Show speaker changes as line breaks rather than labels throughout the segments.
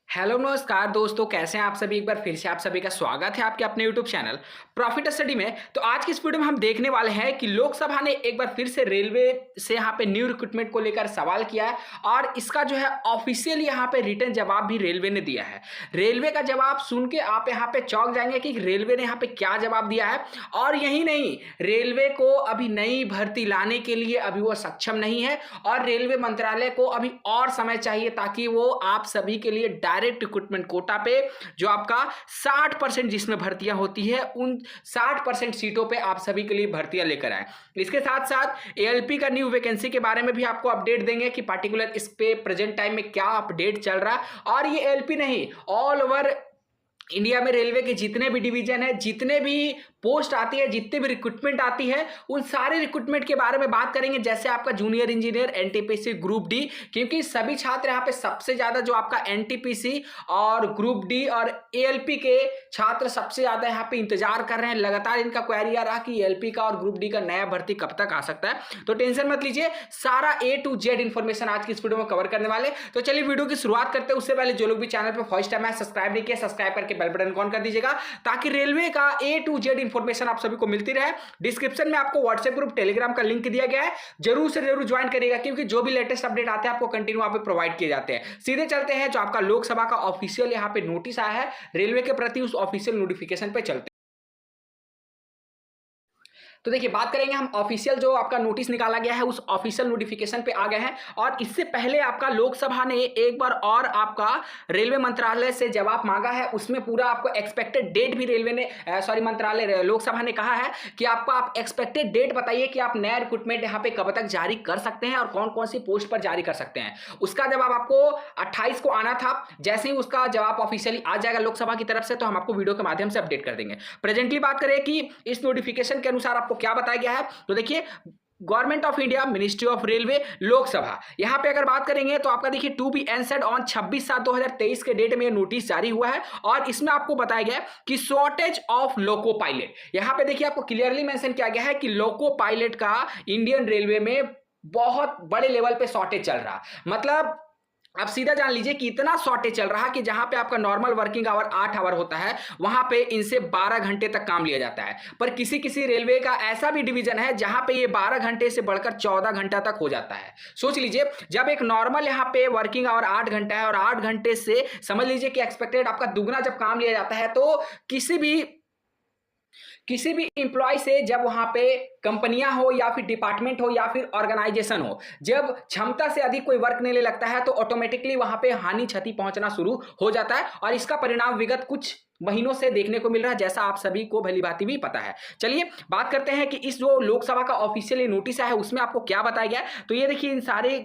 Hello नमस्कार दोस्तों, कैसे हैं आप सभी। एक बार फिर से आप सभी का स्वागत है आपके अपने यूट्यूब चैनल प्रॉफिट स्टडी में। तो आज की इस वीडियो में हम देखने वाले हैं कि लोकसभा ने एक बार फिर से रेलवे से यहाँ पे न्यू रिक्रूटमेंट को लेकर सवाल किया है और इसका जो है ऑफिशियल यहाँ पे रिटर्न जवाब भी रेलवे ने दिया है। रेलवे का जवाब सुन के आप यहाँ पे चौंक जाएंगे कि रेलवे ने यहाँ पे क्या जवाब दिया है। और यही नहीं, रेलवे को अभी नई भर्ती लाने के लिए अभी वो सक्षम नहीं है और रेलवे मंत्रालय को अभी और समय चाहिए ताकि वो आप सभी के लिए डायरेक्ट रिक्रूटमेंट कोटा पे जो आपका 60% जिसमें भर्तियां होती है उन 60% सीटों पे आप सभी के लिए भर्तियां लेकर आए। इसके साथ साथ एएलपी का न्यू वैकेंसी के बारे में भी आपको अपडेट देंगे कि पार्टिकुलर इस पे प्रेजेंट टाइम में क्या अपडेट चल रहा है। और ये एएलपी नहीं, ऑल ओवर इंडिया में रेलवे के जितने भी डिवीजन है, जितने भी पोस्ट आती है, जितने भी रिक्रूटमेंट आती है, उन सारे रिक्रूटमेंट के बारे में बात करेंगे। जैसे आपका junior engineer NTPC group D, क्योंकि सभी छात्र यहाँ पे सबसे ज्यादा जो आपका एनटीपीसी और ग्रुप डी और एएलपी के छात्र सबसे ज्यादा यहाँ पे इंतजार कर रहे हैं। लगातार इनका क्वेरी आ रहा कि एएलपी का और ग्रुप डी का नया भर्ती कब तक आ सकता है। तो टेंशन मत लीजिए, सारा A to Z इंफॉर्मेशन आज की इस वीडियो में कवर करने वाले। तो चलिए वीडियो की शुरुआत करते हैं। उससे पहले जो लोग भी चैनल पर फर्स्ट टाइम है सब्सक्राइब नहीं किया, सब्सक्राइब करके बेल बटन ऑन कर दीजिएगा ताकि रेलवे का A to Z इंफॉर्मेशन आप सभी को मिलती रहे। डिस्क्रिप्शन में आपको व्हाट्सएप ग्रुप टेलीग्राम का लिंक दिया गया है, जरूर से जरूर ज्वाइन करिएगा क्योंकि जो भी लेटेस्ट अपडेट आते हैं आपको कंटिन्यू वहां पे प्रोवाइड किए जाते हैं। सीधे चलते हैं जो आपका लोकसभा का ऑफिशियल यहाँ पे नोटिस आया है रेलवे के प्रति, उस ऑफिशियल नोटिफिकेशन पे चलते हैं। तो देखिए, बात करेंगे हम ऑफिशियल जो आपका नोटिस निकाला गया है उस ऑफिशियल नोटिफिकेशन पे आ गए हैं। और इससे पहले आपका लोकसभा ने एक बार और आपका रेलवे मंत्रालय से जवाब मांगा है। उसमें पूरा आपको एक्सपेक्टेड डेट भी रेलवे ने मंत्रालय लोकसभा ने कहा है कि आपका आप एक्सपेक्टेड डेट बताइए कि आप नया रिक्रूटमेंट यहाँ पे कब तक जारी कर सकते हैं और कौन कौन सी पोस्ट पर जारी कर सकते हैं। उसका जवाब आपको 28 को आना था। जैसे ही उसका जवाब ऑफिशियली आ जाएगा लोकसभा की तरफ से तो हम आपको वीडियो के माध्यम से अपडेट कर देंगे। प्रेजेंटली बात करें कि इस नोटिफिकेशन के अनुसार आपको क्या बताया गया है, तो देखिए, government of India, ministry of railway, Lok Sabha, यहां पे अगर बात करेंगे तो आपका देखिए टू बी एंसर्ड ऑन 26/7/2023 के डेट में यह नोटिस जारी हुआ है। और इसमें आपको बताया गया कि शॉर्टेज ऑफ लोको पायलट, यहां पे देखिए आपको क्लियरली मेंशन किया गया है कि लोको पायलट का इंडियन रेलवे में बहुत बड़े लेवल पे शॉर्टेज चल रहा। मतलब आप सीधा जान लीजिए कि इतना शॉर्टेज चल रहा कि जहां पे आपका नॉर्मल वर्किंग आवर 8 आवर होता है वहां पे इनसे 12 घंटे तक काम लिया जाता है। पर किसी किसी रेलवे का ऐसा भी डिवीजन है जहां पे ये 12 घंटे से बढ़कर 14 घंटा तक हो जाता है। सोच लीजिए, जब एक नॉर्मल यहां पे वर्किंग आवर 8 घंटा है और 8 घंटे से समझ लीजिए कि एक्सपेक्टेड आपका दुगना जब काम लिया जाता है तो किसी भी इंप्लॉय से जब वहां पे कंपनियां हो या फिर डिपार्टमेंट हो या फिर ऑर्गेनाइजेशन हो, जब क्षमता से अधिक कोई वर्क लेने लगता है तो ऑटोमेटिकली वहां पे हानि क्षति पहुंचना शुरू हो जाता है। और इसका परिणाम विगत कुछ महीनों से देखने को मिल रहा है, जैसा आप सभी को भलीभांति भी पता है। चलिए बात करते हैं कि इस जो लोकसभा का ऑफिशियली नोटिस है उसमें आपको क्या बताया गया। तो ये देखिए, इन सारे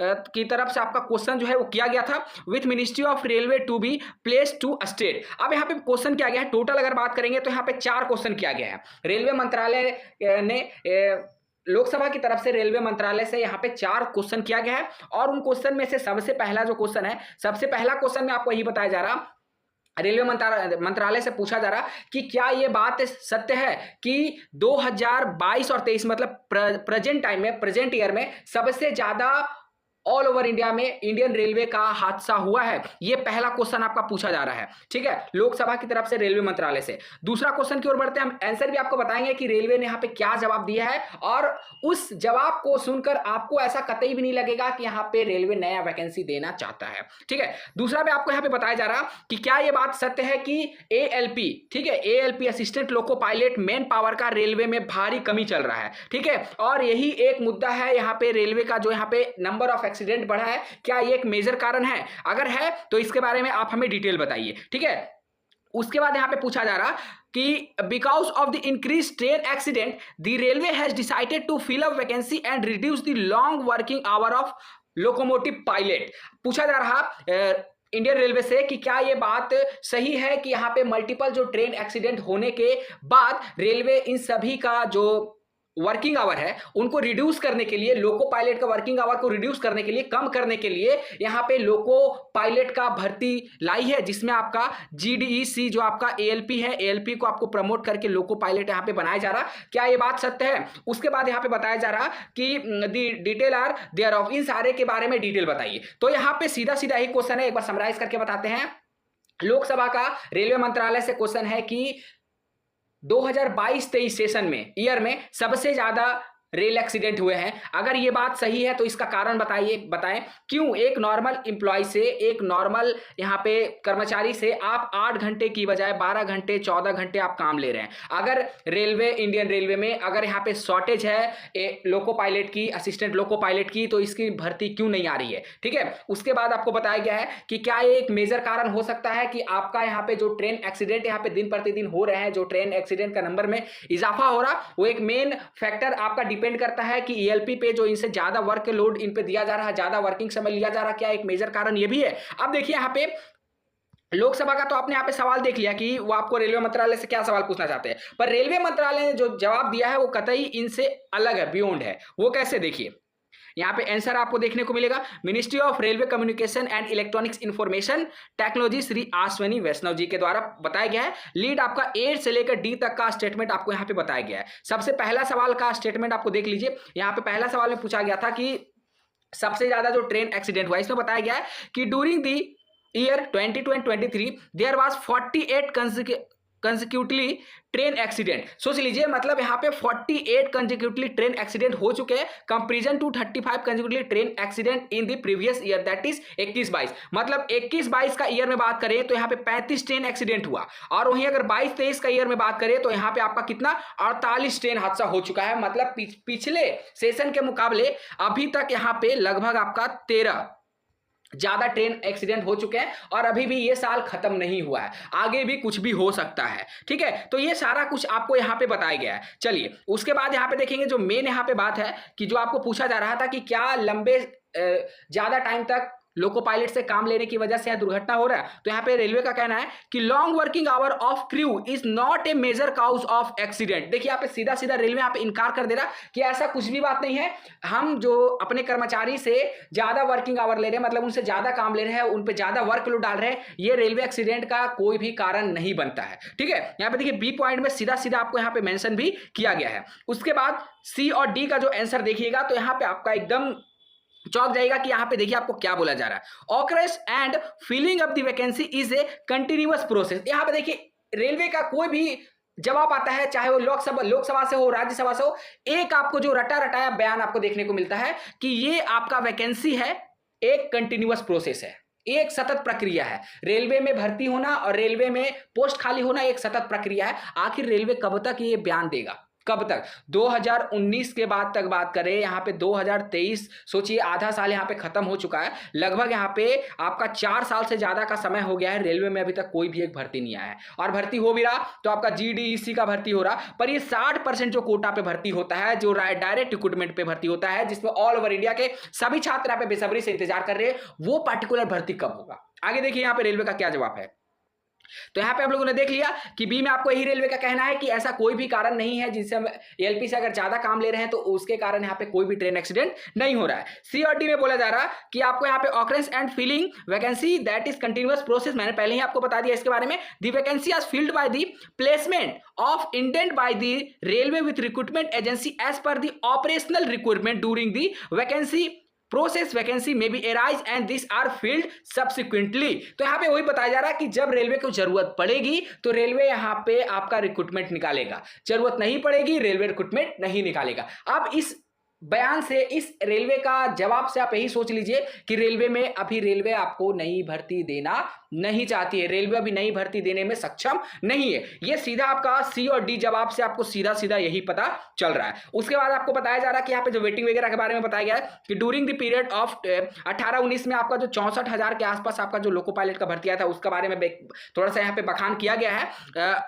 की तरफ से आपका क्वेश्चन जो है वो किया गया था, with ministry of railway to be place to state. अब यहाँ पे क्वेश्चन किया गया है, टोटल अगर बात करेंगे तो यहाँ पे 4 क्वेश्चन किया गया है। रेलवे मंत्रालय ने लोकसभा की तरफ से रेलवे मंत्रालय से यहाँ पे 4 क्वेश्चन किया गया है। और उन क्वेश्चन में से सबसे पहला जो क्वेश्चन है, सबसे पहला क्वेश्चन में आपको यही बताया जा रहा, रेलवे मंत्रालय से पूछा जा रहा कि क्या यह बात सत्य है कि 2022 और 23 मतलब प्रेजेंट टाइम में, प्रेजेंट ईयर में सबसे ज्यादा ऑल ओवर इंडिया में इंडियन रेलवे का हादसा हुआ है। यह पहला क्वेश्चन आपका पूछा जा रहा है, ठीक है, लोकसभा की तरफ से रेलवे मंत्रालय से। दूसरा क्वेश्चन की ओर बढ़ते हैं, हम आंसर भी आपको बताएंगे कि रेलवे ने यहाँ पे क्या जवाब दिया है। और उस जवाब को सुनकर आपको ऐसा कतई भी नहीं लगेगा कि यहाँ पे रेलवे नया वैकेंसी देना चाहता है, ठीक है। दूसरा भी आपको यहाँ पे बताया जा रहा कि क्या यह बात सत्य है कि एएलपी, ठीक है, ALP assistant loco pilot man power का रेलवे में भारी कमी चल रहा है, ठीक है। और यही एक मुद्दा है यहाँ पे रेलवे का, जो यहाँ पे नंबर ऑफ एक्सीडेंट बढ़ा है, क्या ये एक मेजर कारण है? अगर है तो इसके बारे में आप हमें डिटेल बताइए, ठीक है। उसके बाद यहां पे पूछा जा रहा कि because of the increase train accident the railway has decided to fill up vacancy and reduce the long working hour of locomotive pilot. पूछा जा रहा इंडियन रेलवे से कि क्या यह बात सही है कि यहाँ पे मल्टीपल जो ट्रेन एक्सीडेंट होने के बाद रेलवे इन सभी का जो वर्किंग आवर है उनको रिड्यूस करने के लिए, लोको पायलट का वर्किंग आवर को रिड्यूस करने के लिए, कम करने के लिए यहां पे लोको पायलट का भर्ती लाई है, जिसमें आपका जीडीईसी जो आपका एएलपी है, एएलपी को आपको प्रमोट करके लोको पायलट यहां पे बनाया जा रहा। क्या ये बात सत्य है? उसके बाद यहां पे बताया जा रहा कि डिटेल आर देयर ऑफ, इन सारे के बारे में डिटेल बताइए। तो यहां पे सीधा सीधा ही क्वेश्चन है, एक बार समराइज करके बताते हैं। लोकसभा का रेलवे मंत्रालय से क्वेश्चन है कि 2022-23 सेशन में, ईयर में सबसे ज्यादा रेल एक्सीडेंट हुए हैं। अगर ये बात सही है तो इसका कारण बताएं क्यों एक नॉर्मल इंप्लॉय से, एक नॉर्मल यहाँ पे कर्मचारी से आप 8 घंटे की बजाय 12 घंटे 14 घंटे आप काम ले रहे हैं। अगर रेलवे, इंडियन रेलवे में अगर यहाँ पे शॉर्टेज है लोको पायलट की, असिस्टेंट लोको पायलट की, तो इसकी भर्ती क्यों नहीं आ रही है? ठीक है, उसके बाद आपको बताया गया है कि क्या एक मेजर कारण हो सकता है कि आपका यहाँ पे जो ट्रेन एक्सीडेंट यहाँ पे दिन प्रतिदिन हो रहे हैं, जो ट्रेन एक्सीडेंट का नंबर में इजाफा हो रहा, वो एक मेन फैक्टर आपका डिपेंड करता है कि ईएलपी पे जो इनसे ज्यादा वर्क लोड इन पे दिया जा रहा है, ज्यादा वर्किंग समय लिया जा रहा है, क्या एक मेजर कारण ये भी है? अब देखिए यहाँ पे लोकसभा का तो आपने यहाँ पे सवाल देख लिया कि वो आपको रेलवे मंत्रालय से क्या सवाल पूछना चाहते हैं, पर रेलवे मंत्रालय ने जो जवाब दिया है वो कतई इनसे अलग है, बियॉन्ड है। वो कैसे? देखिए यहाँ पे आंसर आपको देखने को मिलेगा, ministry of railway communication and electronics information technology Shri Ashwini Vaishnaw ji के द्वारा बताया गया है। लीड आपका ए से लेकर डी तक का स्टेटमेंट आपको यहाँ पे बताया गया है। सबसे पहला सवाल का स्टेटमेंट आपको देख लीजिए। यहाँ पे पहला सवाल में पूछा गया था कि सबसे ज्यादा जो ट्रेन एक्सीडेंट हुआ, इसमें बताया गया है कि during the year 2023 there was 48 consecutively train accident. सोच लीजिए, मतलब यहाँ पे 48 कंसेक्यूटिवली ट्रेन एक्सीडेंट हो चुके हैं, comparison to 35 consecutively train accident in the previous year, that is 21-22। मतलब 21-22 का ईयर में बात करें तो यहाँ पे 35 ट्रेन एक्सीडेंट हुआ, और वहीं अगर 22-23 का ईयर में बात करें तो यहाँ पे आपका कितना 48 ट्रेन हादसा हो चुका है। मतलब पिछले सेशन के मुकाबले अभी तक यहाँ पे लगभग आपका 13 ज्यादा ट्रेन एक्सीडेंट हो चुके हैं, और अभी भी ये साल खत्म नहीं हुआ है, आगे भी कुछ भी हो सकता है। ठीक है, तो ये सारा कुछ आपको यहाँ पे बताया गया है। चलिए उसके बाद यहाँ पे देखेंगे, जो मेन यहाँ पे बात है कि जो आपको पूछा जा रहा था कि क्या लंबे ज्यादा टाइम तक लोको पायलट से काम लेने की वजह से यह दुर्घटना हो रहा है, तो यहाँ पे रेलवे का कहना है कि long working hour of crew is not a major cause of accident. देखिए यहाँ पे सीधा सीधा रेलवे यहाँ पे इनकार कर दे रहा कि ऐसा कुछ भी बात नहीं है, हम जो अपने कर्मचारी से ज्यादा वर्किंग आवर ले रहे हैं, मतलब उनसे ज्यादा काम ले रहे हैं, उन पर ज्यादा वर्कलोड डाल रहे हैं, ये रेलवे एक्सीडेंट का कोई भी कारण नहीं बनता है। ठीक है, यहाँ पे देखिए बी पॉइंट में सीधा सीधा आपको यहाँ पे मेंशन भी किया गया है। उसके बाद सी और डी का जो आंसर देखिएगा तो यहाँ पे आपका एकदम चौक जाएगा कि यहाँ पे देखिए आपको क्या बोला जा रहा है। Occurs and filling up the vacancy is a continuous process. यहाँ पे देखिए रेलवे का कोई भी जवाब आता है, चाहे वो लोकसभा से हो, राज्यसभा से हो, एक आपको जो रटा रटाया बयान आपको देखने को मिलता है कि ये आपका वैकेंसी है, एक कंटिन्यूअस प्रोसेस है, एक सतत प्रक्रिया है। रेलवे में भर्ती होना और रेलवे में पोस्ट खाली होना एक सतत प्रक्रिया है। आखिर रेलवे कब तक ये बयान देगा, कब तक? 2019 के बाद तक बात करें, यहाँ पे 2023, सोचिए आधा साल यहाँ पे खत्म हो चुका है, लगभग यहाँ पे आपका 4 साल से ज्यादा का समय हो गया है, रेलवे में अभी तक कोई भी एक भर्ती नहीं आया है। और भर्ती हो भी रहा तो आपका जीडीईसी का भर्ती हो रहा, पर ये 60% जो कोटा पे भर्ती होता है, जो डायरेक्ट रिक्रूटमेंट पे भर्ती होता है, जिसमें ऑल ओवर इंडिया के सभी छात्र यहाँ पे बेसब्री से इंतजार कर रहे हैं, वो पर्टिकुलर भर्ती कब होगा। आगे देखिए यहाँ पे रेलवे का क्या जवाब है। तो यहां पे आप लोगों ने देख लिया कि बी में आपको यही रेलवे का कहना है कि ऐसा कोई भी कारण नहीं है जिससे हम एलपी से अगर ज्यादा काम ले रहे हैं तो उसके कारण यहां पे कोई भी ट्रेन एक्सीडेंट नहीं हो रहा है। सी और डी में बोला जा रहा कि आपको यहां पे occurrence and filling vacancy that is continuous process, मैंने पहले ही आपको बता दिया इसके बारे में। The vacancy are filled by the placement of indent by the railway with recruitment agency as per the operational recruitment during the vacancy process vacancy में भी arise and this are filled subsequently. तो यहां पे वही बताया जा रहा है कि जब रेलवे को जरूरत पड़ेगी तो रेलवे यहां पे आपका रिक्रूटमेंट निकालेगा, जरूरत नहीं पड़ेगी रेलवे रिक्रूटमेंट नहीं निकालेगा। अब इस बयान से, इस रेलवे का जवाब से आप यही सोच लीजिए कि रेलवे में अभी रेलवे आपको नई भर्ती देना नहीं चाहती है, रेलवे अभी नई भर्ती देने में सक्षम नहीं है। ये सीधा आपका सी और डी जवाब से आपको सीधा सीधा यही पता चल रहा है। उसके बाद आपको बताया जा रहा है कि यहाँ पे जो वेटिंग वगैरह के बारे में बताया गया है कि ड्यूरिंग द पीरियड ऑफ 18-19 में आपका जो 64,000 के आसपास आपका जो लोको पायलट का भर्ती आया था, उसके बारे में थोड़ा सा यहाँ पे बखान किया गया है।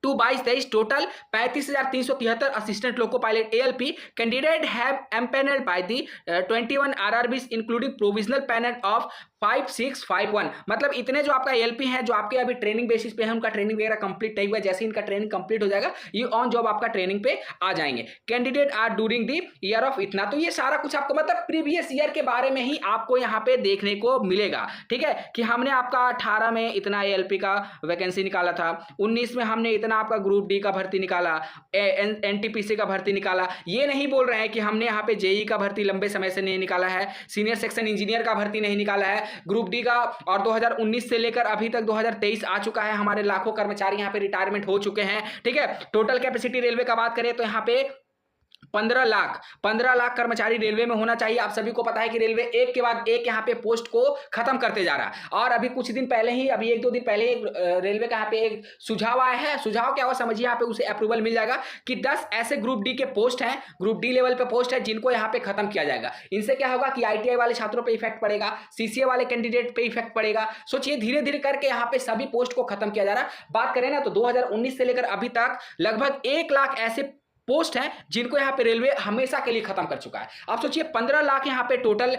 22-23 total 35,373 assistant loco pilot ALP candidate have empanelled by the 21 RRBs including provisional panel of 5651 मतलब इतने जो आपका एलपी है जो आपके अभी ट्रेनिंग बेसिस पे है उनका ट्रेनिंग वगैरह कंप्लीट नहीं हुआ, जैसे इनका ट्रेनिंग कंप्लीट हो जाएगा ये ऑन जॉब आपका ट्रेनिंग पे आ जाएंगे। Candidate are during the year of इतना, तो ये सारा कुछ आपको मतलब प्रीवियस ईयर के बारे में ही आपको यहाँ पे देखने को मिलेगा। ठीक है कि हमने आपका 18 में इतना एलपी का वैकेंसी निकाला था, 19 में हमने इतना आपका ग्रुप डी का भर्ती निकाला, एनटीपीसी का भर्ती निकाला। ये नहीं बोल रहे हैं कि हमने यहाँ पे जेई का भर्ती लंबे समय से नहीं निकाला है, सीनियर सेक्शन इंजीनियर का भर्ती नहीं निकाला है, ग्रुप डी का, और 2019 से लेकर अभी तक 2023 आ चुका है, हमारे लाखों कर्मचारी यहाँ पे रिटायरमेंट हो चुके हैं। ठीक है, टोटल कैपेसिटी रेलवे का बात करें तो यहाँ पे 15 लाख कर्मचारी रेलवे में होना चाहिए। आप सभी को पता है कि रेलवे एक के बाद एक यहाँ पे पोस्ट को खत्म करते जा रहा है, और अभी कुछ दिन पहले ही, अभी 1-2 दिन पहले रेलवे का यहाँ पे एक सुझाव आया है। सुझाव क्या हुआ समझिए, यहाँ पे उसे अप्रूवल मिल जाएगा कि 10 ऐसे ग्रुप डी के पोस्ट हैं, ग्रुप डी लेवल पे पोस्ट है जिनको यहाँ पे खत्म किया जाएगा। इनसे क्या होगा कि आईटीआई वाले छात्रों पर इफेक्ट पड़ेगा, सीसीए वाले कैंडिडेट पे इफेक्ट पड़ेगा। सोचिए धीरे धीरे करके यहाँ पे सभी पोस्ट को खत्म किया जा रहा है। बात करें ना तो 2019 से लेकर अभी तक लगभग 1 लाख ऐसे पोस्ट हैं जिनको यहां पे रेलवे हमेशा के लिए खत्म कर चुका है। आप सोचिए 15 लाख यहां पे टोटल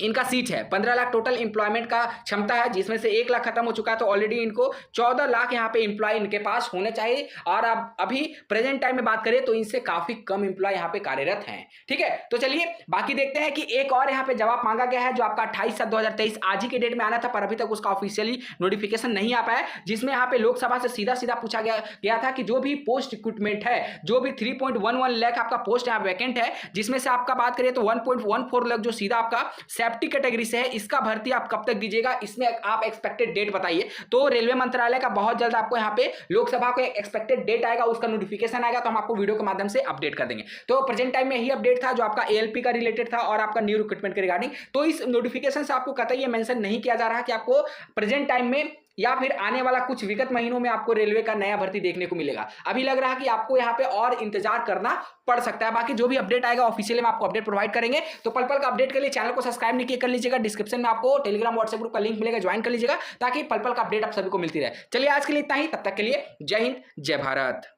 इनका सीट है, 15 लाख टोटल इंप्लॉयमेंट का क्षमता है, जिसमें से 1 लाख खत्म हो चुका है, तो ऑलरेडी इनको 14 लाख यहाँ पे इंप्लॉय इनके पास होने चाहिए। और अब अभी प्रेजेंट टाइम में बात करें तो इनसे काफी कम इंप्लॉय यहाँ पे कार्यरत हैं। ठीक है, तो चलिए बाकी देखते हैं कि एक और यहाँ पे जवाब मांगा गया है जो आपका 28/7/2023 आज ही के डेट में आना था, पर अभी तक उसका ऑफिशियली नोटिफिकेशन नहीं आ पाया, जिसमें यहाँ पे लोकसभा से सीधा सीधा पूछा गया था कि जो भी पोस्ट रिक्रूटमेंट है, जो भी 3.11 लाख आपका पोस्ट यहाँ वैकेंट है, जिसमें से आपका बात करें तो 1.14 लाख जो सीधा आपका सेफ्टी कैटेगरी से है, इसका भर्ती आप कब तक दीजिएगा, इसमें आप एक्सपेक्टेड डेट बताइए। तो रेलवे मंत्रालय का बहुत जल्द आपको यहाँ पे लोकसभा को एक्सपेक्टेड डेट आएगा, उसका नोटिफिकेशन आएगा, तो हम आपको वीडियो के माध्यम से अपडेट कर देंगे। तो प्रेजेंट टाइम में यही अपडेट था जो आपका एएलपी का रिलेटेड था और आपका न्यू रिक्रूटमेंट के रिगार्डिंग। तो इस नोटिफिकेशन से आपको कतई ये मेंशन नहीं किया जा रहा कि आपको प्रेजेंट टाइम में या फिर आने वाला कुछ विगत महीनों में आपको रेलवे का नया भर्ती देखने को मिलेगा। अभी लग रहा है कि आपको यहाँ पे और इंतजार करना पड़ सकता है। बाकी जो भी अपडेट आएगा ऑफिशियली हम आपको अपडेट प्रोवाइड करेंगे। तो पल पल का अपडेट के लिए चैनल को सब्सक्राइब नहीं किया कर लीजिएगा, डिस्क्रिप्शन में आपको टेलीग्राम व्हाट्सएप ग्रुप का लिंक मिलेगा, ज्वाइन कर लीजिएगा ताकि पल पल का अपडेट आप सभी को मिलती रहे। चलिए आज के लिए इतना ही, तब तक के लिए जय हिंद जय भारत।